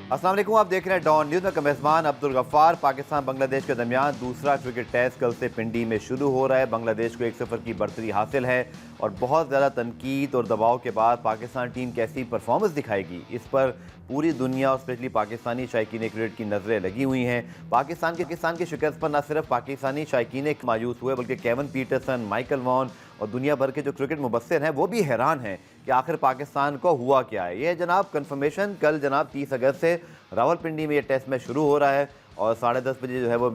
अस्सलाम वालेकुम, आप देख रहे हैं डॉन न्यूज़ में। का मेज़बान अब्दुल गफ्फार। पाकिस्तान बांग्लादेश के दरमियान दूसरा क्रिकेट टेस्ट कल से पिंडी में शुरू हो रहा है। बांग्लादेश को 1-0 की बढ़तरी हासिल है और बहुत ज़्यादा तनकीद और दबाव के बाद पाकिस्तान टीम कैसी परफॉर्मेंस दिखाएगी, इस पर पूरी दुनिया और स्पेशली पाकिस्तानी शायकीन क्रिकेट की नज़रें लगी हुई हैं। पाकिस्तान की शिकस्त पर न सिर्फ पाकिस्तानी शायकीन मायूस हुए, बल्कि केवन पीटरसन, माइकल वॉन और दुनिया भर के जो क्रिकेट मुबस्सिर हैं वो भी हैरान हैं कि आखिर पाकिस्तान को हुआ क्या है। ये जनाब कंफर्मेशन कल जनाब 30 अगस्त से रावलपिंडी में ये टेस्ट मैच शुरू हो रहा है और 10:30 बजे जो है वो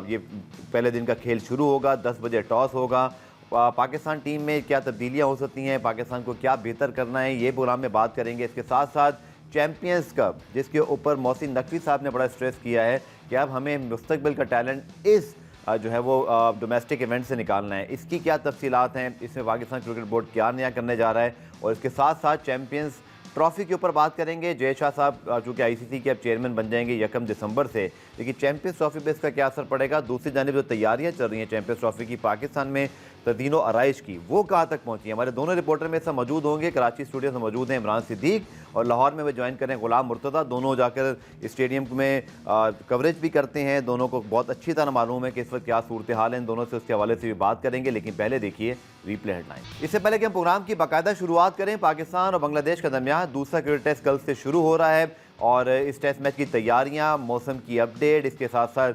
ये पहले दिन का खेल शुरू होगा। 10 बजे टॉस होगा। पाकिस्तान टीम में क्या तब्दीलियाँ हो सकती हैं, पाकिस्तान को क्या बेहतर करना है, ये प्रोग्राम में बात करेंगे। इसके साथ साथ चैम्पियंस कप, जिसके ऊपर मोहसिन नकवी साहब ने बड़ा स्ट्रेस किया है कि अब हमें मुस्तकबिल का टैलेंट इस जो है वो डोमेस्टिक इवेंट से निकालना है, इसकी क्या तफसीलात हैं, इसमें पाकिस्तान क्रिकेट बोर्ड क्या नया करने जा रहा है। और इसके साथ साथ चैम्पियंस ट्रॉफी के ऊपर बात करेंगे। जय शाह साहब चूँकि आईसीसी के अब चेयरमैन बन जाएंगे 1 दिसंबर से, लेकिन चैम्पियंस ट्रॉफी पर इसका क्या असर पड़ेगा। दूसरी जानिब जो तैयारियां चल रही हैं चैम्पियंस ट्रॉफी की पाकिस्तान में तदीनो आराइश की, वो कहाँ तक पहुँची है। हमारे दोनों रिपोर्टर में सब मौजूद होंगे। कराची स्टूडियो से मौजूद हैं इमरान सिद्दीक और लाहौर में वे ज्वाइन करें गुलाम मुर्तज़ा। दोनों जाकर स्टेडियम में कवरेज भी करते हैं। दोनों को बहुत अच्छी तरह मालूम है कि इस वक्त क्या सूरत हाल है। इन दोनों से उसके हवाले से भी बात करेंगे, लेकिन पहले देखिए रीप्ले हेडलाइन। इससे पहले कि हम प्रोग्राम की बाकायदा शुरुआत करें, पाकिस्तान और बांग्लादेश के दरमियान दूसरा क्रिकेट टेस्ट कल से शुरू हो रहा है और इस टेस्ट मैच की तैयारियां, मौसम की अपडेट, इसके साथ साथ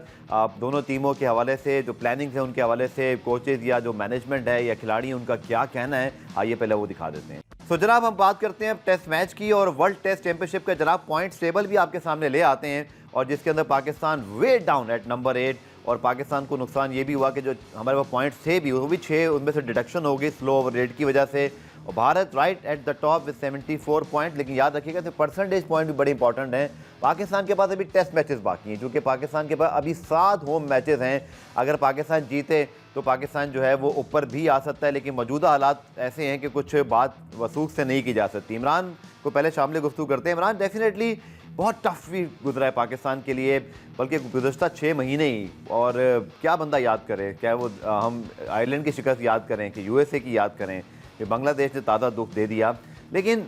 दोनों टीमों के हवाले से जो प्लानिंग है उनके हवाले से कोचेज़ या जो मैनेजमेंट है या खिलाड़ी उनका क्या कहना है, आइए पहले वो दिखा देते हैं। तो जनाब हम बात करते हैं टेस्ट मैच की और वर्ल्ड टेस्ट चैंपियनशिप का जनाब पॉइंट्स टेबल भी आपके सामने ले आते हैं और जिसके अंदर Pakistan way down at number 8 और पाकिस्तान को नुकसान ये भी हुआ कि जो हमारे पास पॉइंट्स थे भी वो भी 6 उनमें से डिडक्शन हो गई स्लो ओवर रेट की वजह से। और Bharat right at the top with 74 point. लेकिन याद रखिएगा तो परसेंटेज पॉइंट भी बड़े इंपॉर्टेंट हैं। पाकिस्तान के पास अभी टेस्ट मैचेस बाकी हैं, क्योंकि पाकिस्तान के पास अभी 7 होम मैचेस हैं। अगर पाकिस्तान जीते तो पाकिस्तान जो है वो ऊपर भी आ सकता है, लेकिन मौजूदा हालात ऐसे हैं कि कुछ बात वसूख से नहीं की जा सकती। इमरान को पहले शामिल गुफ्तगू करते हैं। इमरान, डेफिनेटली बहुत टफ भी गुजरा है पाकिस्तान के लिए, बल्कि गुज़श्ता 6 महीने ही। और क्या बंदा याद करे, क्या वो हम आयरलैंड की शिकस्त याद करें कि यूएसए की याद करें कि बांग्लादेश ने ताज़ा दुख दे दिया। लेकिन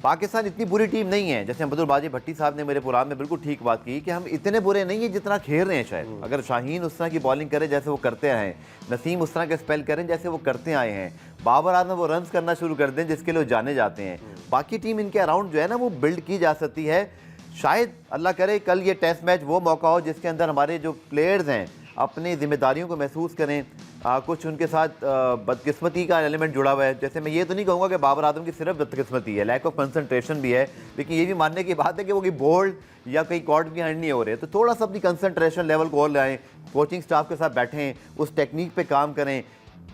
पाकिस्तान इतनी बुरी टीम नहीं है। जैसे अब्दुल बाजी भट्टी साहब ने मेरे प्रोग्राम में बिल्कुल ठीक बात की कि हम इतने बुरे नहीं हैं जितना खेल रहे हैं। शायद अगर शाहीन उस तरह की बॉलिंग करे जैसे वो करते आए हैं, नसीम उस तरह के स्पेल करें जैसे वो करते आए हैं, बाबर आजम वो रन्स करना शुरू कर दें जिसके लिए जाने जाते हैं, बाकी टीम इनके अराउंड जो है ना वो बिल्ड की जा सकती है। शायद अल्लाह करे कल ये टेस्ट मैच वो मौका हो जिसके अंदर हमारे जो प्लेयर्स हैं अपनी जिम्मेदारियों को महसूस करें। कुछ उनके साथ बदकिस्मती का एलिमेंट जुड़ा हुआ है। जैसे मैं ये तो नहीं कहूँगा कि बाबर आजम की सिर्फ बदकिस्मती है, लैक ऑफ कंसंट्रेशन भी है, लेकिन ये भी मानने की बात है कि वो कोई बोल्ड या कहीं कॉर्ड बिहाइंड नहीं हो रहे। तो थोड़ा सा अपनी कंसंट्रेशन लेवल को और लाएँ, कोचिंग स्टाफ के साथ बैठें, उस टेक्निक पर काम करें।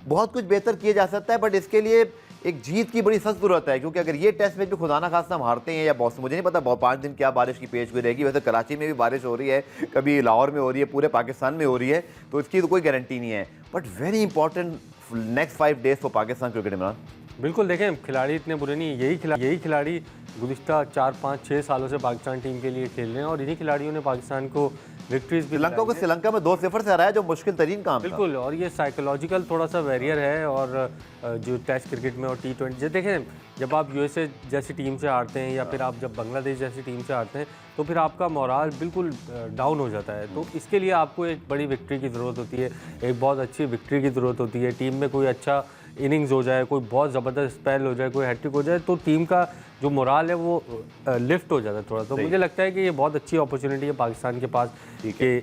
बहुत कुछ बेहतर किया जा सकता है, बट इसके लिए एक जीत की बड़ी सख्त जरूरत है। क्योंकि अगर ये टेस्ट मैच में खुदा ना खास्ता हम हारते हैं या बहुत, मुझे नहीं पता 5 दिन क्या बारिश की पेश हुई रहेगी। वैसे कराची में भी बारिश हो रही है, कभी लाहौर में हो रही है, पूरे पाकिस्तान में हो रही है, तो इसकी तो कोई गारंटी नहीं है। But very important next 5 days for Pakistan cricket. Imran, बिल्कुल देखें, खिलाड़ी इतने बुरे नहीं, यही खिलाड़ी गुज़िश्ता 4-5-6 सालों से पाकिस्तान टीम के लिए खेल रहे हैं और इन्हीं खिलाड़ियों ने पाकिस्तान को विक्ट्रीज भी श्रीलंका को श्रीलंका में 2-0 से हराया, जो मुश्किल तरीन काम था। बिल्कुल, और ये साइकोलॉजिकल थोड़ा सा बैरियर है। और जो टेस्ट क्रिकेट में और T20 देखें, जब आप यूएसए जैसी टीम से हारते हैं या फिर आप जब बांग्लादेश जैसी टीम से हारते हैं तो फिर आपका मोराल बिल्कुल डाउन हो जाता है। तो इसके लिए आपको एक बड़ी विक्ट्री की ज़रूरत होती है, एक बहुत अच्छी विक्ट्री की ज़रूरत होती है। टीम में कोई अच्छा इनिंग्स हो जाए, कोई बहुत ज़बरदस्त स्पेल हो जाए, कोई हैट्रिक हो जाए, तो टीम का जो मोराल है वो लिफ्ट हो जाता है थोड़ा। तो मुझे लगता है कि ये बहुत अच्छी अपॉर्चुनिटी है पाकिस्तान के पास कि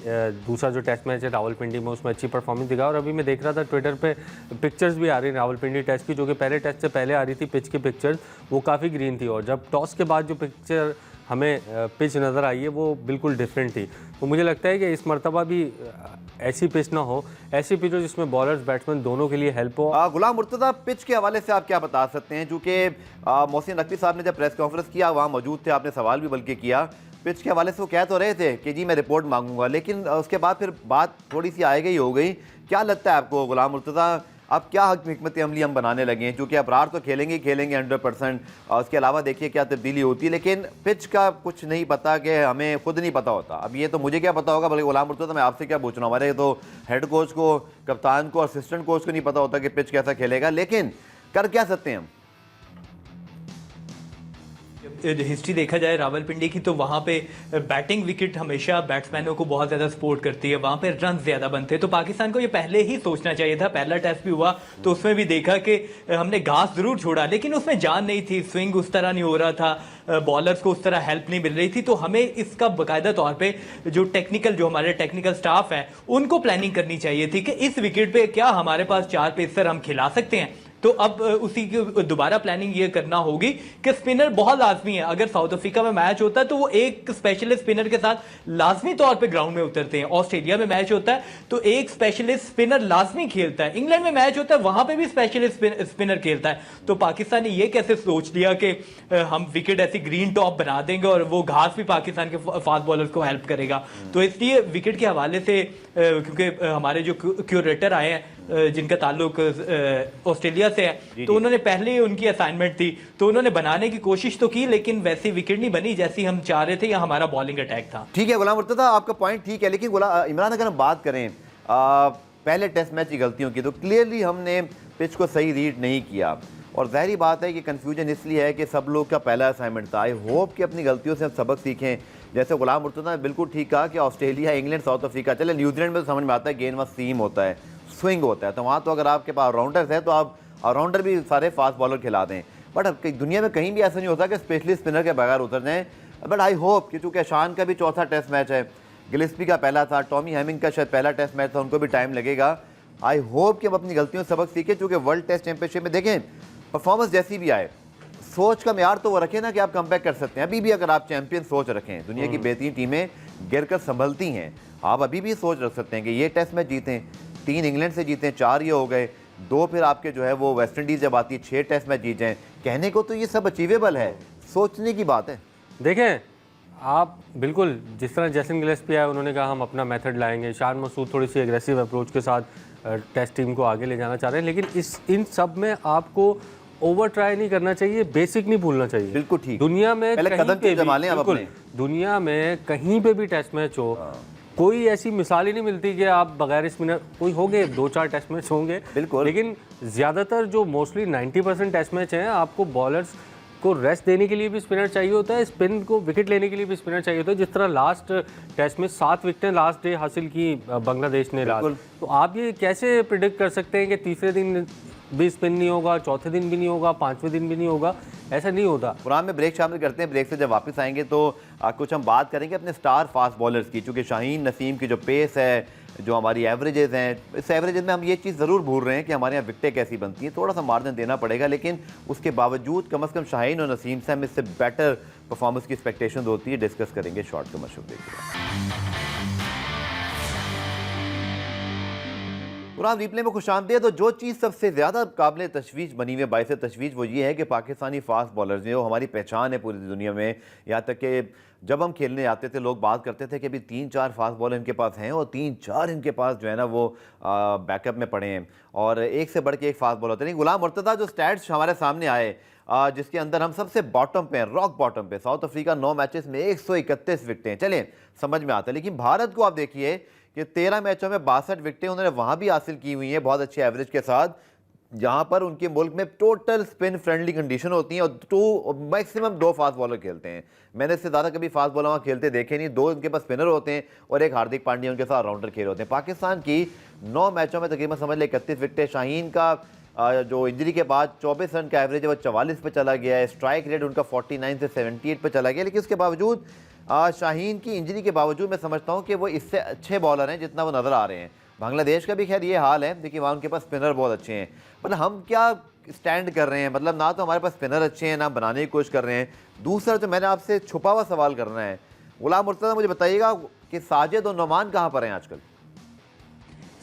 दूसरा जो टेस्ट मैच है रावलपिंडी में उसमें अच्छी परफॉर्मेंस दिखा। और अभी मैं देख रहा था ट्विटर पे पिक्चर्स भी आ रही हैं रावलपिंडी टेस्ट की, जो कि पहले टेस्ट से पहले आ रही थी। पिच की पिक्चर्स वो काफ़ी ग्रीन थी और जब टॉस के बाद जो पिक्चर हमें पिच नज़र आई है वो बिल्कुल डिफरेंट थी। तो मुझे लगता है कि इस मरतबा भी ऐसी पिच ना हो, ऐसी पिच हो जिसमें बॉलर्स बैट्समैन दोनों के लिए हेल्प हो। गुलाम मुर्तज़ा, पिच के हवाले से आप क्या बता सकते हैं? चूँकि मोहसिन नकवी साहब ने जब प्रेस कॉन्फ्रेंस किया वहाँ मौजूद थे, आपने सवाल भी बल्कि किया। पिच के हवाले से वो कह तो रहे थे कि जी मैं रिपोर्ट मांगूंगा, लेकिन उसके बाद फिर बात थोड़ी सी आए गई हो गई। क्या लगता है आपको गुलाम मुर्तज़ा, अब क्या हिकमत अमली हम बनाने लगे हैं? क्योंकि अबरार तो खेलेंगे ही खेलेंगे 100%, और उसके अलावा देखिए क्या तब्दीली होती है, लेकिन पिच का कुछ नहीं पता कि हमें खुद नहीं पता होता। अब ये तो मुझे क्या पता होगा, बल्कि गुलाम मुर्तज़ा मैं आपसे क्या पूछ रहा हूँ, हमारे तो हेड कोच को, कप्तान को, असिस्टेंट कोच को नहीं पता होता कि पिच कैसा खेलेगा, लेकिन कर क्या सकते हैं हम? हिस्ट्री देखा जाए रावलपिंडी की तो वहाँ पे बैटिंग विकेट हमेशा बैट्समैनों को बहुत ज़्यादा सपोर्ट करती है, वहाँ पे रन ज़्यादा बनते हैं। तो पाकिस्तान को ये पहले ही सोचना चाहिए था। पहला टेस्ट भी हुआ तो उसमें भी देखा कि हमने घास ज़रूर छोड़ा लेकिन उसमें जान नहीं थी, स्विंग उस तरह नहीं हो रहा था, बॉलर्स को उस तरह हेल्प नहीं मिल रही थी। तो हमें इसका बाकायदा तौर पर जो हमारे टेक्निकल स्टाफ है उनको प्लानिंग करनी चाहिए थी कि इस विकेट पर क्या हमारे पास 4 पेसर हम खिला सकते हैं। तो अब उसी की दोबारा प्लानिंग ये करना होगी कि स्पिनर बहुत लाजमी है। अगर साउथ अफ्रीका में मैच होता है तो वो एक स्पेशलिस्ट स्पिनर के साथ लाजमी तौर पे ग्राउंड में उतरते हैं। ऑस्ट्रेलिया में मैच होता है तो एक स्पेशलिस्ट स्पिनर लाजमी खेलता है। इंग्लैंड में मैच होता है वहां पे भी स्पेशलिस्ट स्पिनर खेलता है। तो पाकिस्तान ने ये कैसे सोच लिया कि हम विकेट ऐसी ग्रीन टॉप बना देंगे और वो घास भी पाकिस्तान के फास्ट बॉलर्स को हेल्प करेगा। तो इसलिए विकेट के हवाले से क्योंकि हमारे जो क्यूरेटर आए हैं जिनका ताल्लुक ऑस्ट्रेलिया से है तो उन्होंने पहले ही उनकी असाइनमेंट थी तो उन्होंने बनाने की कोशिश तो की लेकिन वैसी विकेट नहीं बनी जैसी हम चाह रहे थे या हमारा बॉलिंग अटैक था। ठीक है गुलाम मुर्तज़ा, आपका पॉइंट ठीक है, लेकिन इमरान अगर हम बात करें पहले टेस्ट मैच की गलतियों की तो क्लियरली हमने पिच को सही रीड नहीं किया और ज़ाहिरी बात है कि कन्फ्यूजन इसलिए है कि सब लोग का पहला असाइनमेंट था। आई होप कि अपनी गलतियों से हम सबक सीखें। जैसे गुलाम मुर्तज़ा ने बिल्कुल ठीक कहा कि ऑस्ट्रेलिया, इंग्लैंड, साउथ अफ्रीका, चले न्यूजीलैंड में तो समझ में आता है गेंद वहाँ सीम होता है, स्विंग होता है, तो वहाँ तो अगर आपके पास राउंडर्स है तो आप ऑलराउंडर भी सारे फास्ट बॉलर खिला दें। बट अब दुनिया में कहीं भी ऐसा नहीं होता कि स्पेशलिस्ट स्पिनर के बगैर उतर जाएँ। बट आई होप कि चूँकि शान का भी चौथा टेस्ट मैच है, गिलिस्पी का पहला था, टॉमी हैमिंग का शायद पहला टेस्ट मैच था, उनको भी टाइम लगेगा। आई होप कि हम अपनी गलतियों से सबक सीखें, चूँकि वर्ल्ड टेस्ट चैंपियनशिप में देखें परफॉर्मेंस जैसी भी आए, सोच का म्यार तो वो रखें ना कि आप कमबैक कर सकते हैं। अभी भी अगर आप चैंपियन सोच रखें, दुनिया की बेहतरीन टीमें गिर कर संभलती हैं, आप अभी भी सोच रख सकते हैं कि ये टेस्ट मैच जीतें, 3 इंग्लैंड से जीतें, 4 ये हो गए, 2 फिर आपके जो है वो वेस्ट इंडीज़ जब आती है, 6 टेस्ट मैच जीत जाएँ। कहने को तो ये सब अचीवेबल है, सोचने की बात है। देखें आप बिल्कुल जिस तरह जैसन गिलेस्पी आया उन्होंने कहा हम अपना मेथड लाएंगे, शान मसूद थोड़ी सी एग्रेसिव अप्रोच के साथ टेस्ट टीम को आगे ले जाना चाह रहे हैं, लेकिन इन सब में आपको ओवर ट्राई नहीं करना चाहिए, बेसिक नहीं भूलना चाहिए। बिल्कुल ठीक। दुनिया में पहले कदम पे जमा लें आप अपने। दुनिया में कहीं पे भी टेस्ट मैच हो, कोई ऐसी मिसाल ही नहीं मिलती कि आप बगैर स्पिनर, कोई होंगे 2-4 टेस्ट मैच होंगे बिल्कुल, लेकिन ज़्यादातर जो मोस्टली 90% टेस्ट मैच हैं आपको बॉलर्स को रेस्ट देने के लिए भी स्पिनर चाहिए होता है, स्पिन को विकेट लेने के लिए भी स्पिनर चाहिए होता है। जिस तरह लास्ट टेस्ट में 7 विकेटें लास्ट डे हासिल की बांग्लादेश ने लास्ट, तो आप ये कैसे प्रिडिक्ट कर सकते हैं कि तीसरे दिन भी स्पिन नहीं होगा, चौथे दिन भी नहीं होगा, 5वें दिन भी नहीं होगा? ऐसा नहीं होता। कुरान में ब्रेक शामिल करते हैं, ब्रेक से जब वापस आएंगे तो कुछ हम बात करेंगे अपने स्टार फास्ट बॉलर्स की, चूँकि शाहीन नसीम की जो पेस है, जो हमारी एवरेजेस हैं, इस एवरेजेस में हम ये चीज़ ज़रूर भूल रहे हैं कि हमारे यहाँ विकटें कैसी बनती हैं, थोड़ा सा मार्जिन देना पड़ेगा, लेकिन उसके बावजूद कम से कम शाहीन और नसीम से हम इससे बेटर परफॉर्मेंस की एक्सपेक्टेशन होती है। डिस्कस करेंगे शॉर्ट का मशहूर देखिए। कुरान रिप्ले में खुशामदीद। तो जो चीज़ सबसे ज़्यादा काबिल तशवीश बनी हुई, बाइस तशवीश, वो ये है कि पाकिस्तानी फास्ट बॉलर्स जो हमारी पहचान है पूरी दुनिया में, यहाँ तक कि जब हम खेलने आते थे लोग बात करते थे कि अभी 3-4 फास्ट बॉलर इनके पास हैं और 3-4 इनके पास जो है ना वो बैकअप में पड़े हैं और एक से बढ़ के एक फास्ट बॉलर होते हैं। गुलाम मुर्तज़ा जो स्टैट्स हमारे सामने आए जिसके अंदर हम सबसे बॉटम पे हैं, रॉक बॉटम पे, साउथ अफ्रीका 9 मैचेस में 131 विकटें, चलें समझ में आता है, लेकिन भारत को आप देखिए कि 13 मैचों में 62 विकटें उन्होंने वहाँ भी हासिल की हुई हैं बहुत अच्छे एवरेज के साथ, जहाँ पर उनके मुल्क में टोटल स्पिन फ्रेंडली कंडीशन होती हैं और मैक्सिमम 2 फास्ट बॉलर खेलते हैं। मैंने इससे ज़्यादा कभी फास्ट बॉलर वहाँ खेलते देखे नहीं, 2 उनके पास स्पिनर होते हैं और एक हार्दिक पांड्या उनके साथ राउंडर खेल होते हैं। पाकिस्तान की 9 मैचों में तकरीबन समझ ले 31 विकटें। शाहीन का जो इंजरी के बाद 24 रन का एवरेज है वो 44 पे चला गया है, स्ट्राइक रेट उनका 49 से 78 पे चला गया, लेकिन उसके बावजूद शाहीन की इंजरी के बावजूद मैं समझता हूँ कि वो इससे अच्छे बॉलर हैं जितना वो नज़र आ रहे हैं। बांग्लादेश का भी खैर ये हाल है, देखिए वहाँ उनके पास स्पिनर बहुत अच्छे हैं, मतलब हम क्या स्टैंड कर रहे हैं, मतलब ना तो हमारे पास स्पिनर अच्छे हैं ना बनाने की कोशिश कर रहे हैं। दूसरा जो मैंने आपसे छुपा हुआ सवाल करना है, गुलाम मुर्तज़ा मुझे बताइएगा कि साजिद और नोमान कहाँ पर हैं आजकल?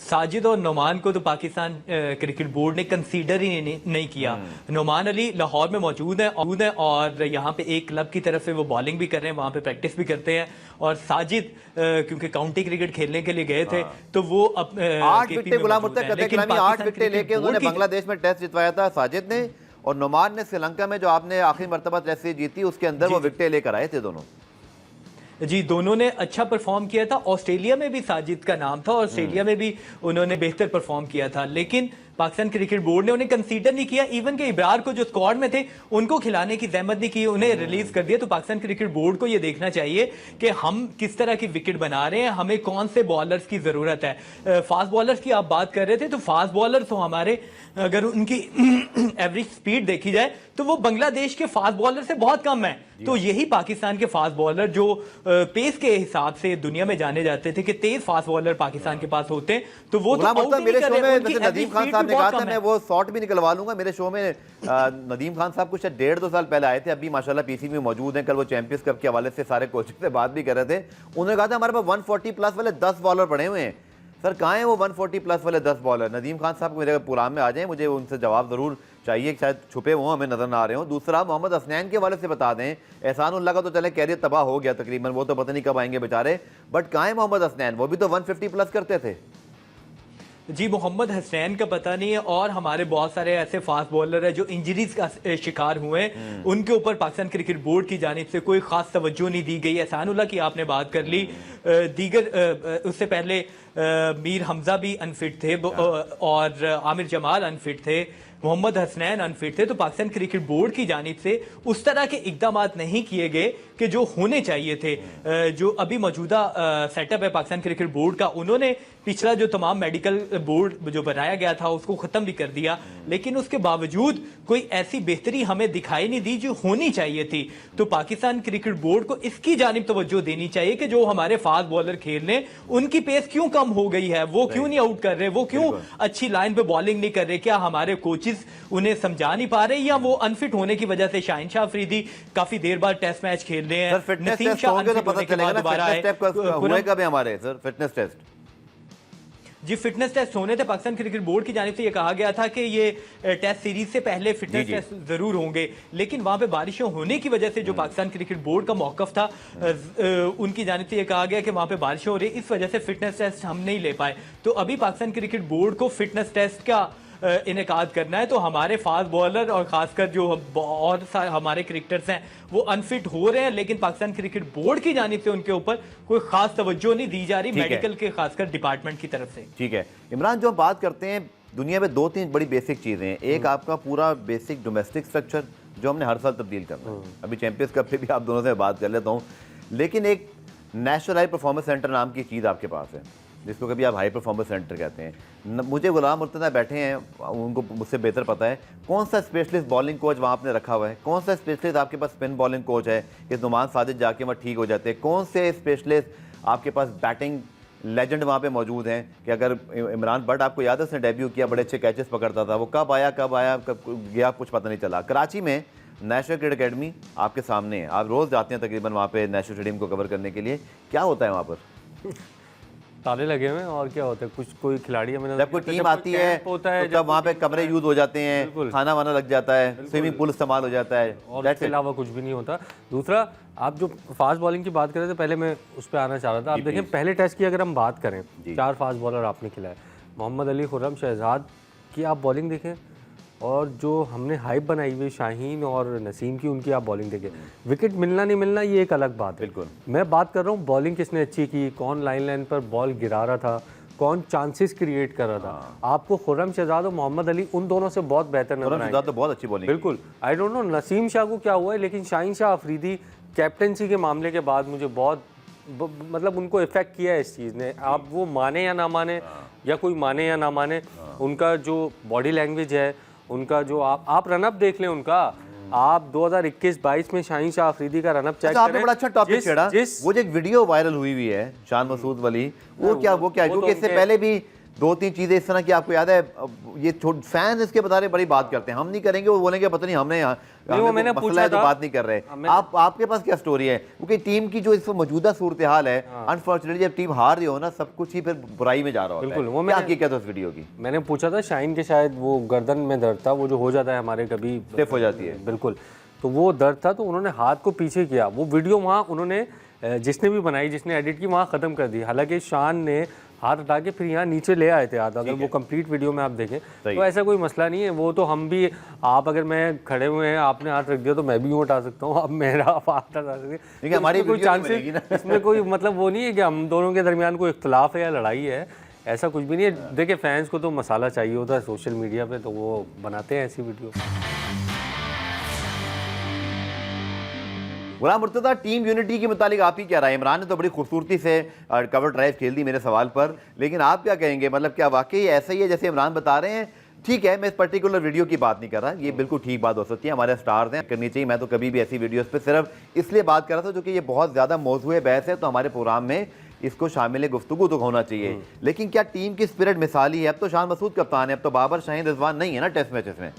साजिद और नोमान को तो पाकिस्तान क्रिकेट बोर्ड ने कंसीडर ही नहीं किया। नोमान अली लाहौर में मौजूद है और यहाँ पे एक क्लब की तरफ से वो बॉलिंग भी कर रहे हैं, वहाँ पे प्रैक्टिस भी करते हैं। और साजिद क्योंकि काउंटी क्रिकेट खेलने के लिए गए थे तो वो 8 विकेट गुलाम मुर्तज़ा 8 विकेट लेके उन्होंने बांग्लादेश में टेस्ट जितवाया था साजिद ने, और नोमान ने श्रीलंका में जो आपने आखिरी मरतबा टेस्ट जीती उसके अंदर वो विकेट लेकर आए थे दोनों। जी, दोनों ने अच्छा परफॉर्म किया था। ऑस्ट्रेलिया में भी साजिद का नाम था, ऑस्ट्रेलिया में भी उन्होंने बेहतर परफॉर्म किया था, लेकिन पाकिस्तान क्रिकेट बोर्ड ने उन्हें कंसीडर नहीं किया, इवन के इब्रार को जो स्क्वाड में थे उनको खिलाने की जहमत नहीं की, उन्हें रिलीज कर दिया। तो पाकिस्तान क्रिकेट बोर्ड को यह देखना चाहिए कि हम किस तरह की विकेट बना रहे हैं, हमें कौन से बॉलर्स की जरूरत है। फास्ट बॉलर्स की आप बात कर रहे थे, तो फास्ट बॉलर तो हमारे अगर उनकी एवरेज स्पीड देखी जाए तो वो बांग्लादेश के फास्ट बॉलर से बहुत कम है। तो यही पाकिस्तान के फास्ट बॉलर जो पेस के हिसाब से दुनिया में जाने जाते थे कि तेज फास्ट बॉलर पाकिस्तान के पास होते हैं, तो वो तो आउट ही मेरे नहीं शो कर रहे, में उनकी जैसे नदीम average खान speed साहब भी ने कहा बहुत था कम मैं है। वो शॉट भी निकलवा लूंगा। मेरे शो में नदीम खान साहब कुछ 1.5-2 साल पहले आए थे, अभी माशाल्लाह पीसीबी में मौजूद हैं। कल वो चैंपियंस कप के हवाले से सारे कोचेस से बात भी कर रहे थे। उन्होंने कहा था हमारे पास 140 प्लस वाले 10 बॉलर पड़े हुए हैं। सर कहाँ हैं वो 140 प्लस वाले 10 बॉलर? नदीम खान साहब को मेरे प्रोग्राम में आ जाएं, मुझे उनसे जवाब ज़रूर चाहिए, शायद छुपे हुए हमें नजर ना आ रहे हो। दूसरा, मोहम्मद हसनैन के वाले से बता दें, एहसानुल्लाह का तो चले कैरियर तबाह हो गया तकरीबन, वो तो पता नहीं कब आएंगे बेचारे, बट कहाँ है मोहम्मद हसनैन? वो भी तो 150 प्लस करते थे। जी, मोहम्मद हसनैन का पता नहीं है, और हमारे बहुत सारे ऐसे फास्ट बॉलर हैं जो इंजरीज का शिकार हुए हैं, उनके ऊपर पाकिस्तान क्रिकेट बोर्ड की जानिब से कोई खास तवज्जो नहीं दी गई। एहसानुल्लाह की आपने बात कर ली, दीगर उससे पहले मीर हमजा भी अनफिट थे और आमिर जमाल अनफिट थे, मोहम्मद हसनैन अनफिट थे। तो पाकिस्तान क्रिकेट बोर्ड की जानिब से उस तरह के इकदाम नहीं किए गए कि जो होने चाहिए थे। जो अभी मौजूदा सेटअप है पाकिस्तान क्रिकेट बोर्ड का, उन्होंने पिछला जो तमाम मेडिकल बोर्ड जो बनाया गया था उसको ख़त्म भी कर दिया, लेकिन उसके बावजूद कोई ऐसी बेहतरी हमें दिखाई नहीं दी जो होनी चाहिए थी। तो पाकिस्तान क्रिकेट बोर्ड को इसकी जानिब तवज्जो देनी चाहिए कि जो हमारे फास्ट बॉलर खेल रहे हैं उनकी पेस क्यों कम हो गई है, वो क्यों नहीं आउट कर रहे, वो क्यों अच्छी लाइन पे बॉलिंग नहीं कर रहे। क्या हमारे कोचेस उन्हें समझा नहीं पा रहे, या वो अनफिट होने की वजह से? शाहिन शाह अफरीदी काफी देर बाद टेस्ट मैच खेल रहे हैं, नसीम शाह अनफिट होने के बाद दोबारा आए। कब है हमारे सर फिटनेस टेस्ट? जी, फिटनेस टेस्ट होने थे। पाकिस्तान क्रिकेट बोर्ड की जानिब से ये कहा गया था कि ये टेस्ट सीरीज से पहले फिटनेस टेस्ट जरूर होंगे, लेकिन वहां पे बारिशें होने की वजह से जो पाकिस्तान क्रिकेट बोर्ड का मौकफ था, उनकी जानिब से ये कहा गया कि वहां पे बारिशें हो रही, इस वजह से फिटनेस टेस्ट हम नहीं ले पाए। तो अभी पाकिस्तान क्रिकेट बोर्ड को फिटनेस टेस्ट का इनेकाद करना है, तो हमारे फास्ट बॉलर और खासकर जो और हमारे क्रिकेटर्स हैं वो अनफिट हो रहे हैं, लेकिन पाकिस्तान क्रिकेट बोर्ड की जानिब से उनके ऊपर कोई खास तवज्जो नहीं दी जा रही मेडिकल के खासकर डिपार्टमेंट की तरफ से। ठीक है इमरान, जो हम बात करते हैं दुनिया में 2-3 बड़ी बेसिक चीज़ें हैं। एक आपका पूरा बेसिक डोमेस्टिक स्ट्रक्चर जो हमने हर साल तब्दील करना है, अभी चैंपियंस कप पे भी आप दोनों से बात कर लेता हूँ, लेकिन एक नेशनल हाई परफॉर्मेंस सेंटर नाम की चीज़ आपके पास है जिसको कभी आप हाई परफॉर्मेंस सेंटर कहते हैं। मुझे गुलाम मुर्तज़ा बैठे हैं, उनको मुझसे बेहतर पता है कौन सा स्पेशलिस्ट बॉलिंग कोच वहाँ आपने रखा हुआ है, कौन सा स्पेशलिस्ट आपके पास स्पिन बॉलिंग कोच है कि नुमान साजिद जाके वहाँ ठीक हो जाते हैं, कौन से स्पेशलिस्ट आपके पास बैटिंग लेजेंड वहाँ पे मौजूद हैं कि अगर इमरान बट आपको याद है उसने डेब्यू किया, बड़े अच्छे कैचेस पकड़ता था, वो कब आया कब गया कुछ पता नहीं चला। कराची में नेशनल क्रिकेट अकेडमी आपके सामने है, आप रोज़ जाते हैं तकरीबन वहाँ पे नेशनल स्टेडियम को कवर करने के लिए, क्या होता है वहाँ पर? ताले लगे हुए हैं और क्या होता है, कुछ कोई खिलाड़ी है, जब कोई टीम आती है होता है, तो जब वहाँ पे कमरे यूज हो जाते हैं, खाना वाना लग जाता है, स्विमिंग पूल इस्तेमाल हो जाता है, और इसके अलावा कुछ भी नहीं होता। दूसरा, आप जो फास्ट बॉलिंग की बात कर रहे थे, पहले मैं उस पर आना चाह रहा था। आप देखें पहले टेस्ट की अगर हम बात करें, 4 फास्ट बॉलर आपने खिलाए, मोहम्मद अली, खुर्रम, शहजाद की आप बॉलिंग देखें, और जो हमने हाइप बनाई हुई शाहीन और नसीम की, उनकी आप बॉलिंग देखें। विकेट मिलना नहीं मिलना ये एक अलग बात है, बिल्कुल। मैं बात कर रहा हूँ बॉलिंग किसने अच्छी की, कौन लाइन पर बॉल गिरा रहा था, कौन चांसेस क्रिएट कर रहा था। आपको खुर्रम शहजाद और मोहम्मद अली उन दोनों से बहुत बेहतर नजर आए, तो बहुत अच्छी बॉलिंग। बिल्कुल। I don't know Naseem Shah को क्या हुआ है, लेकिन शाहीन शाह अफरीदी कैप्टनसी के मामले के बाद मुझे बहुत मतलब उनको इफेक्ट किया है इस चीज़ ने। आप वो माने या ना माने, या कोई माने या ना माने, उनका जो बॉडी लैंग्वेज है, उनका जो आप रनअप देख लें उनका, आप 2021-22 में शाहीन शाह अफरीदी का रनअप चेक करें। आपने बड़ा अच्छा टॉपिक छेड़ा, वो जो एक वीडियो वायरल हुई है शान मसूद वाली, वो क्या क्योंकि इससे पहले भी 2-3 चीजें इस तरह की आपको याद है, ये फैन इसके बता रहे बड़ी बात करते हैं, हम नहीं करेंगे, वो बोलेंगे पता नहीं हमने मैंने पूछा तो बात नहीं कर रहे। आपके पास क्या स्टोरी है? क्योंकि टीम की जो इस मौजूदा सूरत हाल है, अनफॉर्चुनेटली जब टीम हार रही हो ना, सब कुछ ही फिर बुराई में जा रहा होता है। बिल्कुल, वो क्या था उस वीडियो की? मैंने पूछा था शाहीन के, शायद वो गर्दन में दर्द था, वो जो हो जाता है हमारे कभी स्टिफ हो जाती है, बिल्कुल, तो वो दर्द था, तो उन्होंने हाथ को पीछे किया। वो वीडियो वहाँ उन्होंने जिसने भी बनाई, जिसने एडिट की, वहाँ ख़त्म कर दी। हालांकि शान ने हाथ हटा के फिर यहाँ नीचे ले आए थे हाथ, अगर वो कंप्लीट वीडियो में आप देखें तो ऐसा कोई मसला नहीं है। वो तो हम भी, आप अगर मैं खड़े हुए हैं, आपने हाथ रख दिया तो मैं भी यूँ हटा सकता हूँ, अब मेरा हाथ हटा सकते हैं, हमारी कोई चांसेस, इसमें कोई मतलब वो नहीं है कि हम दोनों के दरमियान कोई इख्तलाफ है या लड़ाई है, ऐसा कुछ भी नहीं है। देखिए फैंस को तो मसाला चाहिए होता है सोशल मीडिया पे, तो वो बनाते हैं ऐसी वीडियो। गुलाम मुर्तज़ा, टीम यूनिटी के मुतालिक आप ही क्या राय? इमरान ने तो बड़ी खूबसूरती से कवर ड्राइव खेल दी मेरे सवाल पर, लेकिन आप क्या कहेंगे? मतलब क्या वाकई ऐसा ही है जैसे इमरान बता रहे हैं? ठीक है, मैं इस पर्टिकुलर वीडियो की बात नहीं कर रहा, ये बिल्कुल ठीक बात हो सकती है, हमारे स्टार्स हैं, करनी चाहिए। मैं तो कभी भी ऐसी वीडियोस पे सिर्फ इसलिए बात कर रहा था जो कि ये बहुत ज़्यादा मौजूद बहस है, तो हमारे प्रोग्राम में इसको शामिल गुफ्तगू तो होना चाहिए। लेकिन क्या टीम की स्पिरिट मिसाली है? अब तो शान मसूद कप्तान है, अब तो बाबर शाहीन रिजवान नहीं है ना टेस्ट मैचेस में।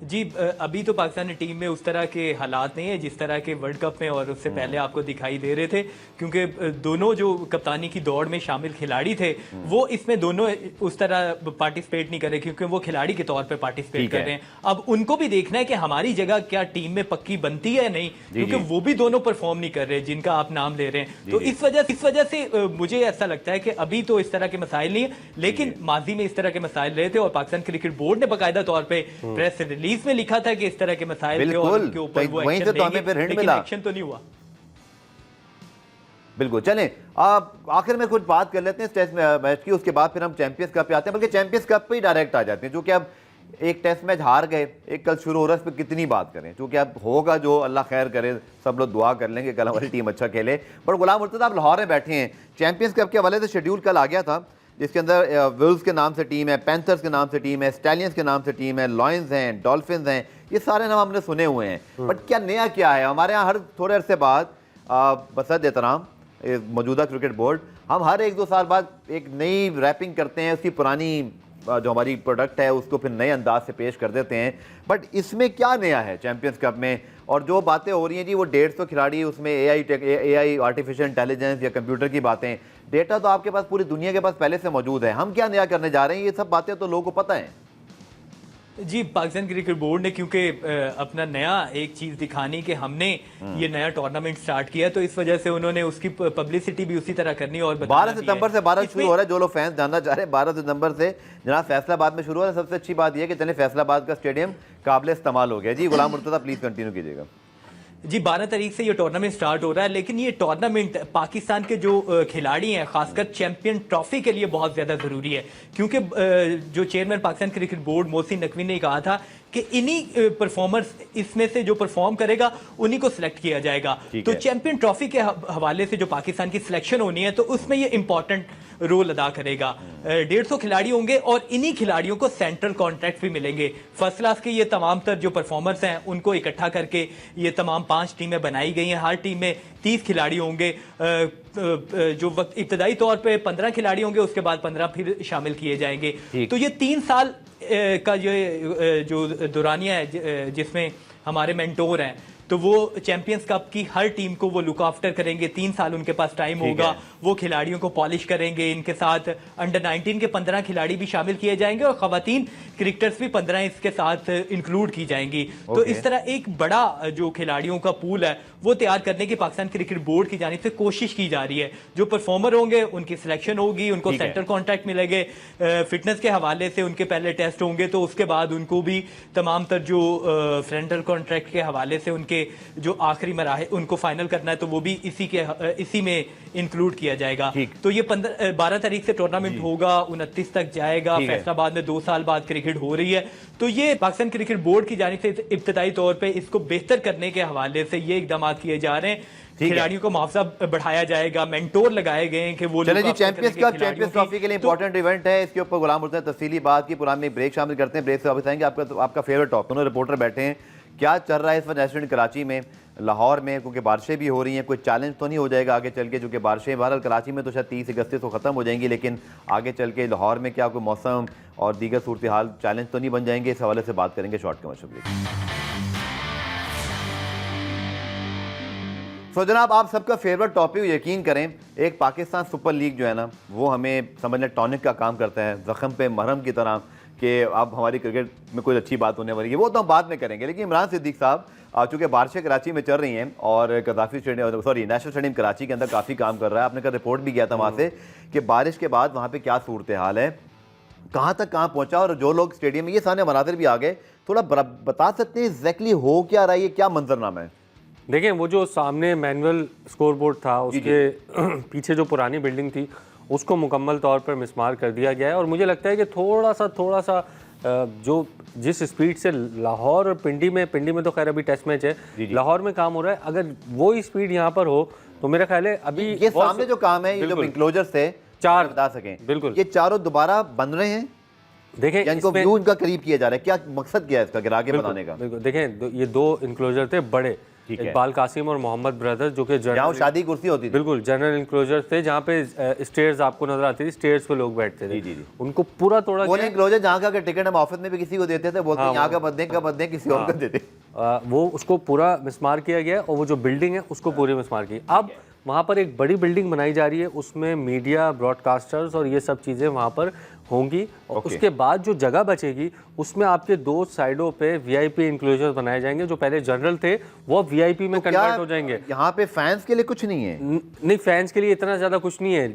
जी, अभी तो पाकिस्तानी टीम में उस तरह के हालात नहीं है जिस तरह के वर्ल्ड कप में और उससे पहले आपको दिखाई दे रहे थे, क्योंकि दोनों जो कप्तानी की दौड़ में शामिल खिलाड़ी थे वो इसमें दोनों उस तरह पार्टिसिपेट नहीं कर रहे, क्योंकि वो खिलाड़ी के तौर पे पार्टिसिपेट कर रहे हैं। अब उनको भी देखना है कि हमारी जगह क्या टीम में पक्की बनती है नहीं, क्योंकि वो भी दोनों परफॉर्म नहीं कर रहे जिनका आप नाम ले रहे हैं। तो इस वजह से मुझे ऐसा लगता है कि अभी तो इस तरह के मसाइल नहीं है, लेकिन माजी में इस तरह के मसाइल रहे थे और पाकिस्तान क्रिकेट बोर्ड ने बाकायदा तौर पर प्रेस रिलीज में लिखा था कि इस तरह के मसाइल थे और उनके ऊपर वो वहीं से तो हमें फिर हिंट मिला, एक्शन तो नहीं हुआ। बिल्कुल। चलें, आप आखिर में कुछ बात कर लेते हैं इस टेस्ट मैच की, उसके बाद फिर हम चैंपियंस कप पे आते हैं, बल्कि चैंपियंस कप पे ही डायरेक्ट आ जाते हैं, जो कि अब एक टेस्ट मैच हार गए, एक कल शुरू हो रहा है, इस पर कितनी बात करें, क्योंकि अब होगा जो अल्लाह खैर करे, सब लोग दुआ कर लेंगे कल हमारी टीम अच्छा खेले। पर गुलाम मुर्तज़ा, आप लाहौर में बैठे हैं, चैंपियंस कप के हवाले से शेड्यूल कल आ गया था, जिसके अंदर विल्स के नाम से टीम है, पैंथर्स के नाम से टीम है, स्टैलियंस के नाम से टीम है, लॉयंस हैं, डॉल्फिन्स हैं, ये सारे नाम हमने सुने हुए हैं। बट क्या नया क्या है? हमारे यहाँ हर थोड़े अरसे बाद बसद एहतराम मौजूदा क्रिकेट बोर्ड, हम हर 1-2 साल बाद एक नई रैपिंग करते हैं, उसकी पुरानी जो हमारी प्रोडक्ट है उसको फिर नए अंदाज से पेश कर देते हैं। बट इसमें क्या नया है चैंपियंस कप में? और जो बातें हो रही हैं जी, वो 150 खिलाड़ी, उसमें एआई आर्टिफिशियल इंटेलिजेंस या कंप्यूटर की बातें, डेटा तो आपके पास पूरी दुनिया के पास पहले से मौजूद है, हम क्या नया करने जा रहे हैं? ये सब बातें तो लोगों को पता है। जी, पाकिस्तान क्रिकेट बोर्ड ने क्योंकि अपना नया एक चीज़ दिखानी कि हमने ये नया टूर्नामेंट स्टार्ट किया, तो इस वजह से उन्होंने उसकी पब्लिसिटी भी उसी तरह करनी और 12 सितंबर से 12 शुरू हो रहा है, जो लोग फैंस जानना चाह रहे हैं 12 सितंबर से जनाब फैसलाबाद में शुरू हो रहा है। सबसे अच्छी बात यह कि चले फैसलाबाद का स्टेडियम काबिल इस्तेमाल हो गया। जी गुलाम मुर्तज़ा, प्लीज़ कंटिन्यू कीजिएगा। जी, 12 तारीख से ये टूर्नामेंट स्टार्ट हो रहा है, लेकिन ये टूर्नामेंट पाकिस्तान के जो खिलाड़ी हैं, खासकर चैंपियन ट्रॉफी के लिए बहुत ज़्यादा ज़रूरी है, क्योंकि जो chairman Pakistan cricket board Mohsin Naqvi ने कहा था कि इन्हीं परफॉर्मर्स इसमें से जो परफॉर्म करेगा उन्हीं को सिलेक्ट किया जाएगा। तो चैंपियन ट्रॉफी के हवाले से जो पाकिस्तान की सिलेक्शन होनी है, तो उसमें ये इंपॉर्टेंट रोल अदा करेगा। 150 खिलाड़ी होंगे और इन्हीं खिलाड़ियों को सेंट्रल कॉन्ट्रैक्ट भी मिलेंगे। फर्स्ट क्लास के ये तमाम तर जो परफॉर्मर्स हैं उनको इकट्ठा करके ये तमाम 5 टीमें बनाई गई हैं। हर टीम में 30 खिलाड़ी होंगे। जो वक्त इब्तदाई तौर पे 15 खिलाड़ी होंगे, उसके बाद 15 फिर शामिल किए जाएंगे। तो ये 3 साल का ये जो दौरानिया है जिसमें हमारे मेंटोर हैं, तो वो चैंपियंस कप की हर टीम को वो लुक आफ्टर करेंगे। 3 साल उनके पास टाइम होगा, वो खिलाड़ियों को पॉलिश करेंगे। इनके साथ अंडर 19 के 15 खिलाड़ी भी शामिल किए जाएंगे और खवातीन क्रिकेटर्स भी 15 इसके साथ इंक्लूड की जाएंगी। तो इस तरह एक बड़ा जो खिलाड़ियों का पूल है वो तैयार करने की पाकिस्तान क्रिकेट बोर्ड की जानिब से कोशिश की जा रही है। जो परफॉर्मर होंगे उनकी सिलेक्शन होगी, उनको सेंटर कॉन्ट्रैक्ट मिलेंगे, फिटनेस के हवाले से उनके पहले टेस्ट होंगे, तो उसके बाद उनको भी तमाम तर जो सेंट्रल कॉन्ट्रैक्ट के हवाले से उनके जो आखिरी मराहल उनको फाइनल करना है, तो वो भी इसी में इंक्लूड किया जाएगा। तो ये 12 तारीख से टूर्नामेंट होगा, 29 तक जाएगा। फैसलाबाद में 2 साल बाद क्रिकेट हो रही है, तो ये पाकिस्तान क्रिकेट बोर्ड की जानिब से इब्तदाई तौर पे इसको बेहतर करने के हवाले से ये इकदाम किए जा रहे हैं। खिलाड़ियों को मुआवजा बढ़ाया जाएगा, मेंटोर लगाए गए हैं कि वो चलिए जी, चैंपियंस कप चैंपियंस ट्रॉफी के लिए इंपॉर्टेंट इवेंट है, इसके ऊपर गुलाम मुर्तज़ा तफसीली बात की। पुराने ब्रेक शामिल करते हैं, ब्रेक से वापस आएंगे। आपका फेवरेट टॉप, दोनों रिपोर्टर बैठे हैं, क्या चल रहा है इस वक्त नेशनल कराची में, लाहौर में, क्योंकि बारिशें भी हो रही हैं, कोई चैलेंज तो नहीं हो जाएगा आगे चल के? चूँकि बारिशें बहरहाल कराची में तो शायद 30 अगस्त को ख़त्म हो जाएंगी, लेकिन आगे चल के लाहौर में क्या कोई मौसम और दीगर सूरत हाल चैलेंज तो नहीं बन जाएंगे? इस हवाले से बात करेंगे शॉर्ट कमर्शियल। जनाब, आप सबका फेवरेट टॉपिक, यकीन करें, एक पाकिस्तान सुपर लीग जो है ना, वो हमें समझने टॉनिक का काम करता है, ज़ख्म पे मरहम की तरह, कि अब हमारी क्रिकेट में कोई अच्छी बात होने वाली है, वो तो हम बाद में करेंगे। लेकिन इमरान सिद्दीक साहब, चूँकि बारिशें कराची में चल रही हैं और Gaddafi stadium, sorry national stadium Karachi के अंदर काफ़ी काम कर रहा है, आपने का रिपोर्ट भी किया था वहाँ से कि बारिश के बाद वहाँ पर क्या सूरत हाल है, कहाँ तक कहाँ पहुँचा, और जो लोग स्टेडियम में, ये सारे मनाज़िर भी आ गए, थोड़ा बता सकते हैं एग्जैक्टली हो क्या रहा है, ये क्या मंजरनामा है? देखिए, वो जो सामने मैनुअल स्कोर बोर्ड था, उसके पीछे जो पुरानी बिल्डिंग थी, उसको मुकम्मल तौर पर मिसमार कर दिया गया है। और मुझे लगता है कि थोड़ा सा जो जिस स्पीड से लाहौर और पिंडी में तो खैर अभी टेस्ट मैच है, लाहौर में काम हो रहा है, अगर वो ही स्पीड यहाँ पर हो तो मेरा ख्याल है अभी ये सामने जो काम है, ये जो इंक्लोजर्स थे, चार बता सकें बिल्कुल, ये चारों दोबारा बन रहे हैं। देखें इनको व्यू इनका करीब किया जा रहा है, क्या मकसद क्या है इसका गिरा के बनाने का? बिल्कुल देखें, ये दो इंक्लोजर थे बड़े, इकबाल कासिम और मोहम्मद ब्रदर, जो कि जहाँ शादी कुर्सी होती थी, बिल्कुल जनरल इंक्लोजर थे, जहाँ पे स्टेयर्स आपको नजर आती थी, स्टेयर्स पे लोग बैठते थे। जी। उनको पूरा तोड़ा वो इंक्लोजर जहाँ का टिकट हम ऑफिस में भी किसी को देते थे, बोलते यहाँ का बदले किसी और को देते, वो उसको पूरा मिसमार किया गया और वो जो बिल्डिंग है उसको पूरी मिसमार की। अब वहाँ पर एक बड़ी बिल्डिंग बनाई जा रही है, उसमें मीडिया, ब्रॉडकास्टर्स और ये सब चीज़ें वहाँ पर होंगी। और उसके बाद जो जगह बचेगी उसमें आपके दो साइडों पे वीआईपी इंक्लोजर बनाए जाएंगे। जो पहले जनरल थे वो वीआईपी में कन्वर्ट हो जाएंगे। यहाँ पे फैंस के लिए कुछ नहीं है? नहीं, फैंस के लिए इतना ज्यादा कुछ नहीं है,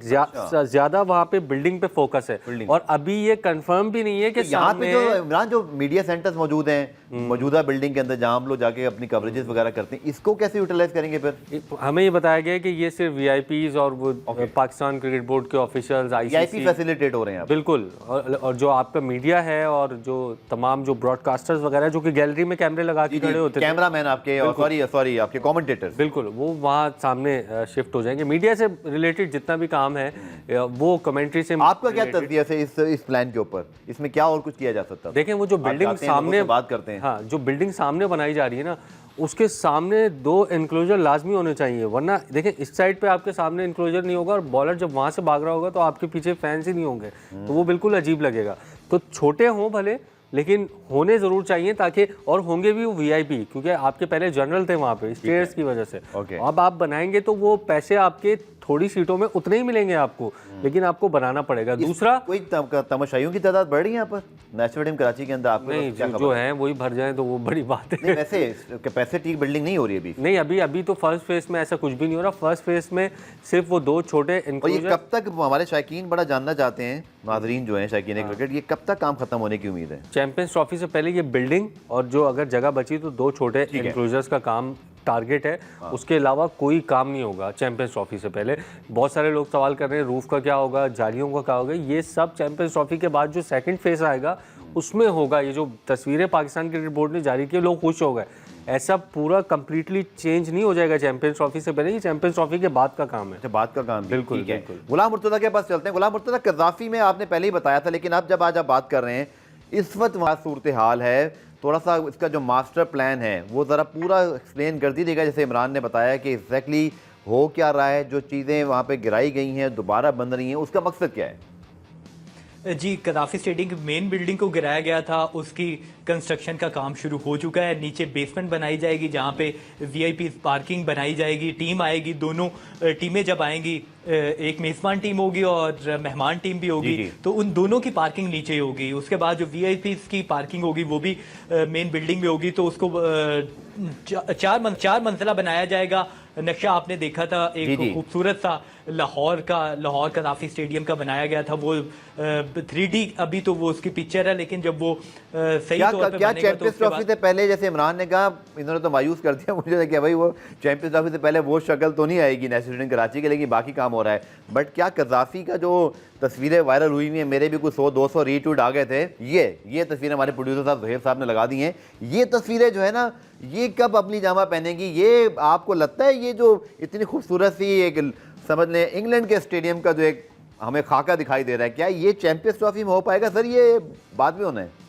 ज्यादा वहाँ पे बिल्डिंग पे फोकस है। और अभी ये कंफर्म भी नहीं है कि यहाँ पे जो इमरान जो मीडिया सेंटर्स मौजूद हैं मौजूदा बिल्डिंग के अंदर, जहाँ हम लोग जाके अपनी कवरेजेस वगैरह करते हैं, इसको कैसे यूटिलाइज करेंगे? फिर हमें ये बताया गया कि ये सिर्फ वीआईपीज और वो पाकिस्तान क्रिकेट बोर्ड के ऑफिशियल्स, वीआईपी फैसिलिटेट हो रहे हैं बिल्कुल। और जो आपका मीडिया है और जो तमाम जो ब्रॉडकास्टर्स वगैरह जो कि गैलरी में कैमरे लगा के खड़े होते हैं, कैमरामैन आपके, सॉरी आपके कमेंटेटर्स, बिल्कुल वो वहाँ सामने शिफ्ट हो जाएंगे। मीडिया से रिलेटेड जितना भी काम है वो कमेंट्री से। आपका क्या तजदिया है इस प्लान के ऊपर? इसमें क्या और कुछ किया जा सकता है? देखें, वो जो बिल्डिंग सामने बात करते हैं, हाँ, जो बिल्डिंग सामने बनाई जा रही है ना, उसके सामने दो एनक्लोजर लाजमी होने चाहिए, वरना देखें इस साइड पे आपके सामने एनक्लोजर नहीं होगा और बॉलर जब वहाँ से भाग रहा होगा तो आपके पीछे फैंस ही नहीं होंगे, तो वो बिल्कुल अजीब लगेगा। तो छोटे हों भले, लेकिन होने ज़रूर चाहिए, ताकि और होंगे भी वो वीआईपी, क्योंकि आपके पहले जनरल थे वहाँ पे स्टेयर्स की वजह से। अब आप बनाएंगे तो वो पैसे आपके थोड़ी सीटों में उतने ही मिलेंगे आपको, लेकिन आपको बनाना पड़ेगा। दूसरा, कोई तमाशाइयों की तादाद बढ़ रही है यहाँ पर नेशनल स्टेडियम कराची के अंदर? आपको नहीं, जो है वही भर जाए तो वो बड़ी बात है। वैसे कैपेसिटी बिल्डिंग नहीं हो रही अभी? नहीं, अभी तो फर्स्ट फेज में ऐसा कुछ भी नहीं हो रहा। फर्स्ट फेज में सिर्फ वो दो छोटे इंक्लोजर। कब तक, हमारे शायकीन बड़ा जानना चाहते हैं, नाजरीन जो है शायकीन क्रिकेट, ये कब तक काम खत्म होने की उम्मीद है? चैंपियंस ट्रॉफी से पहले ये बिल्डिंग और जो अगर जगह बची तो दो छोटे इंक्लोजर्स का काम टारगेट है। उसके अलावा कोई काम नहीं होगा चैंपियंस ट्रॉफी से पहले। बहुत सारे लोग सवाल कर रहे हैं रूफ का क्या होगा, जालियों का क्या होगा, ये सब चैंपियंस ट्रॉफी के बाद जो सेकंड फेज आएगा उसमें होगा। ये जो तस्वीरें पाकिस्तान क्रिकेट बोर्ड ने जारी की लोग खुश हो गए, ऐसा पूरा कंप्लीटली चेंज नहीं हो जाएगा चैंपियंस ट्रॉफी से पहले, ये चैंपियंस ट्रॉफी के बाद का काम है। बाद का काम, बिल्कुल। गुलाम मुर्तज़ा के पास चलते हैं। गुलाम मुर्तज़ा, कज़ाफ़ी में आपने पहले ही बताया था, लेकिन अब जब आज आप बात कर रहे हैं, इस वक्त वहाँ सूरत हाल है, थोड़ा सा इसका जो मास्टर प्लान है वो ज़रा पूरा एक्सप्लेन कर दीजिएगा। जैसे इमरान ने बताया कि एग्जैक्टली हो क्या रहा है, जो चीज़ें वहाँ पे गिराई गई हैं दोबारा बन रही हैं, उसका मकसद क्या है? जी, कदाफी स्टेडियम की मेन बिल्डिंग को गिराया गया था, उसकी कंस्ट्रक्शन का काम शुरू हो चुका है। नीचे बेसमेंट बनाई जाएगी जहाँ पे वीआईपी पार्किंग बनाई जाएगी। टीम आएगी, दोनों टीमें जब आएंगी, एक मेज़बान टीम होगी और मेहमान टीम भी होगी, तो उन दोनों की पार्किंग नीचे होगी। उसके बाद जो वीआईपी की पार्किंग होगी वो भी मेन बिल्डिंग में होगी। तो उसको चार मंजिला बनाया जाएगा। नक्शा आपने देखा था, एक खूबसूरत सा लाहौर कज़ाफ़ी स्टेडियम का बनाया गया था। वो 3D अभी तो वो उसकी पिक्चर है, लेकिन जब वो सही तौर पे क्या चैंपियंस ट्रॉफी से पहले, जैसे इमरान ने कहा, इन्होंने तो मायूस कर दिया मुझे कि भाई वो चैंपियंस ट्रॉफी से पहले वो शक्ल तो नहीं आएगी नेशनल स्टेडियम कराची के, लेकिन बाकी काम हो रहा है। बट क्या कज़ाफ़ी का जो तस्वीरें वायरल हुई हुई हैं, मेरे भी कुछ 100-200 रीट्वीट आ गए थे, ये तस्वीरें हमारे प्रोड्यूसर साहब ज़ुहैब साहब ने लगा दी हैं। ये तस्वीरें जो है ना, ये कब अपनी जामा पहनेगी? ये आपको लगता है ये जो इतनी खूबसूरत सी एक समझ लें इंग्लैंड के स्टेडियम का जो एक हमें खाका दिखाई दे रहा है, क्या ये चैंपियंस ट्रॉफी में हो पाएगा सर? ये बाद में होना है।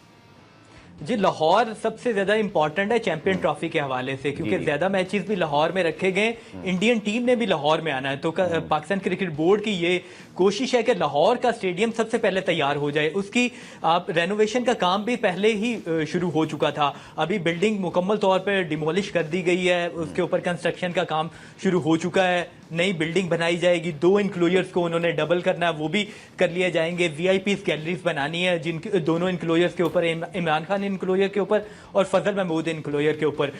जी, लाहौर सबसे ज्यादा इंपॉर्टेंट है चैंपियन ट्रॉफी के हवाले से, क्योंकि ज्यादा मैचेस भी लाहौर में रखे गए। इंडियन टीम ने भी लाहौर में आना है, तो पाकिस्तान क्रिकेट बोर्ड की ये कोशिश है कि लाहौर का स्टेडियम सबसे पहले तैयार हो जाए। उसकी आप रेनोवेशन का काम भी पहले ही शुरू हो चुका था। अभी बिल्डिंग मुकम्मल तौर पर डिमोलिश कर दी गई है, उसके ऊपर कंस्ट्रक्शन का काम शुरू हो चुका है। नई बिल्डिंग बनाई जाएगी, 2 इंक्लोजर्स को उन्होंने डबल करना है, वो भी कर लिया जाएंगे। वीआईपी गैलरीज बनानी है, जिनके दोनों इंक्लोजर्स के ऊपर, इमरान खान इंक्लोजर के ऊपर और फजल महमूद इंक्लोजर के ऊपर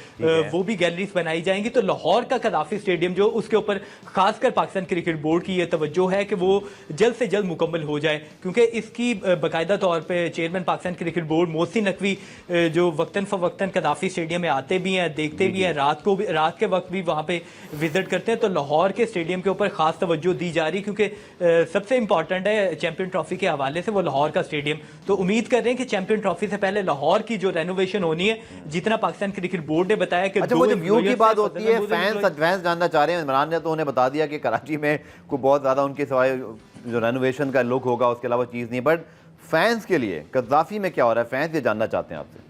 वो भी गैलरीज बनाई जाएंगी। तो लाहौर का कज़ाफ़ी स्टेडियम जो, उसके ऊपर खासकर पाकिस्तान क्रिकेट बोर्ड की यह तवज्जो है कि वो जल्द से जल्द मुकम्मल हो जाए, क्योंकि इसकी बाकायदा तौर पर chairman Pakistan cricket board Mohsin Naqvi जो वक्तन फ़वक्तन कज़ाफ़ी स्टेडियम में आते भी हैं, देखते भी हैं, रात के वक्त भी वहाँ पे विजिट करते हैं। तो लाहौर के स्टेडियम के ऊपर खास तवज्जो दी जा रही, क्योंकि सबसे इंपॉर्टेंट है चैंपियन ट्रॉफी के हवाले से वो लाहौर का स्टेडियम। तो उम्मीद कर रहे हैं कि चैंपियन ट्रॉफी से पहले लाहौर की जो रेनोवेशन होनी है, जितना पाकिस्तान क्रिकेट बोर्ड ने बताया कि अच्छा, वो जो व्यू की बात होती है, फैंस एडवांस जानना चाह रहे हैं। इमरान ने तो उन्हें बता दिया कि कराची में कोई बहुत ज़्यादा उनके सिवाय जो रेनोवेशन का लुक होगा उसके अलावा चीज़ नहीं, बट फैंस के लिए कज़ाफ़ी में क्या हो रहा है, फैंस ये जानना चाहते हैं आपसे।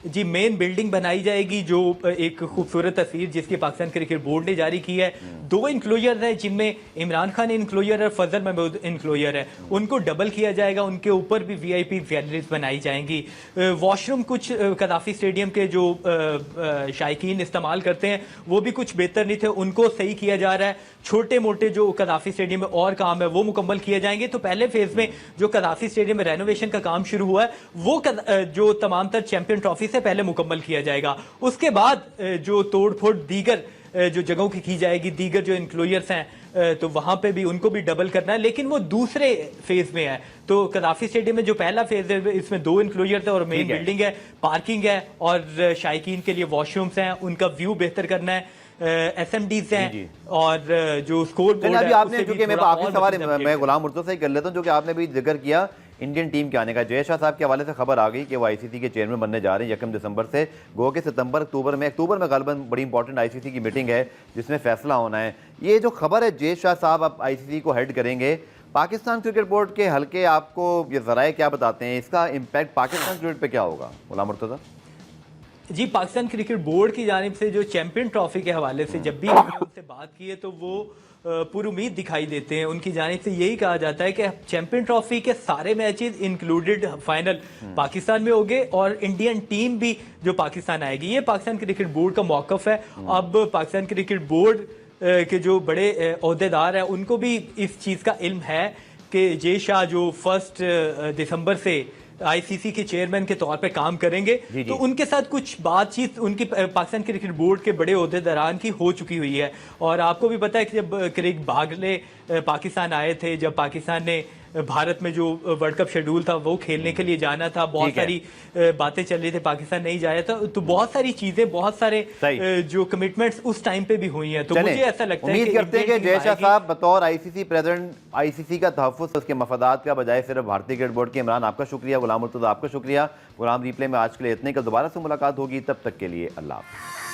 जी, मेन बिल्डिंग बनाई जाएगी, जो एक खूबसूरत तस्वीर जिसकी पाकिस्तान क्रिकेट बोर्ड ने जारी की है। 2 इंक्लोजर है जिनमें इमरान खान इंक्लोजर और फजल महमूद इंक्लोजर है, उनको डबल किया जाएगा। उनके ऊपर भी VIP गैलरीज बनाई जाएंगी। वॉशरूम कुछ कदाफी स्टेडियम के जो शायकीन इस्तेमाल करते हैं वो भी कुछ बेहतर नहीं थे, उनको सही किया जा रहा है। छोटे मोटे जो कदाफी स्टेडियम में और काम है वो मुकम्मल किए जाएंगे। तो पहले फेज में जो कदाफी स्टेडियम में रेनोवेशन का काम शुरू हुआ है वो जो तमाम तर चैंपियन ट्रॉफी से पहले मुकम्मल किया जाएगा। उसके बाद जो तोड़ फोड़ दीगर जो जगहों की जाएगी, दीगर जो इंक्लोजर्स हैं तो वहां पे भी उनको भी डबल करना है, लेकिन वो दूसरे फेज में है। तो कदाफी स्टेडियम में जो पहला फेज है इसमें 2 इंक्लोजर्स है और मेन बिल्डिंग है, पार्किंग है और शायकीन के लिए वॉशरूम्स हैं, उनका व्यू बेहतर करना है, SMDs हैं और जो स्कोर बोर्ड है। अभी आपने, क्योंकि मैं आखिरी सवाल मैं गुलाम मुर्तज़ा से ही कर लेता हूं, जो कि आपने भी जिक्र किया इंडियन टीम के आने का। जय शाह साहब के हवाले से खबर आ गई कि वो ICC के चेयरमैन बनने जा रहे हैं 1 दिसंबर से। गो के अक्टूबर में गालिबन बड़ी इंपॉर्टेंट ICC की मीटिंग है जिसमें फैसला होना है। ये जो खबर है जय शाह साहब अब ICC को हेड करेंगे, पाकिस्तान क्रिकेट बोर्ड के हल्के आपको ये ज़राए क्या बताते हैं, इसका इम्पैक्ट पाकिस्तान क्रिकेट पर क्या होगा गुलाम मुर्तज़ा? जी, पाकिस्तान क्रिकेट बोर्ड की जानिब से जो चैंपियन ट्रॉफी के हवाले से जब भी हमने उनसे बात की है तो वो पूरी उम्मीद दिखाई देते हैं। उनकी जानिब से यही कहा जाता है कि चैंपियन ट्रॉफी के सारे मैचेस इंक्लूडेड फाइनल पाकिस्तान में होंगे और इंडियन टीम भी जो पाकिस्तान आएगी। ये पाकिस्तान क्रिकेट बोर्ड का मौक़िफ़ है। अब पाकिस्तान क्रिकेट बोर्ड के जो बड़े ओहदेदार हैं उनको भी इस चीज़ का इल्म है कि जय शाह जो 1 दिसंबर से ICC के चेयरमैन के तौर पे काम करेंगे। तो उनके साथ कुछ बातचीत उनकी पाकिस्तान क्रिकेट बोर्ड के बड़े ओहदेदारान की हो चुकी हुई है। और आपको भी पता है कि जब क्रिक बागले पाकिस्तान आए थे, जब पाकिस्तान ने भारत में जो वर्ल्ड कप शेड्यूल था वो खेलने के लिए जाना था, बहुत सारी बातें चल रही थी, पाकिस्तान नहीं जाया था, तो बहुत सारी चीजें, बहुत सारे जो कमिटमेंट्स उस टाइम पे भी हुई हैं। तो मुझे ऐसा लगता है उम्मीद करते हैं कि जय शाह साहब बतौर ICC प्रेसिडेंट ICC का तहफ़्फ़ुज़ उसके मफादात का बजाय सिर्फ भारतीय क्रिकेट बोर्ड के। इमरान आपका शुक्रिया, गुलाम मुर्तज़ा आपका शुक्रिया। गुलाम रिप्ले में आज के लिए इतने, का दोबारा से मुलाकात होगी, तब तक के लिए अल्लाह हाफ़िज़।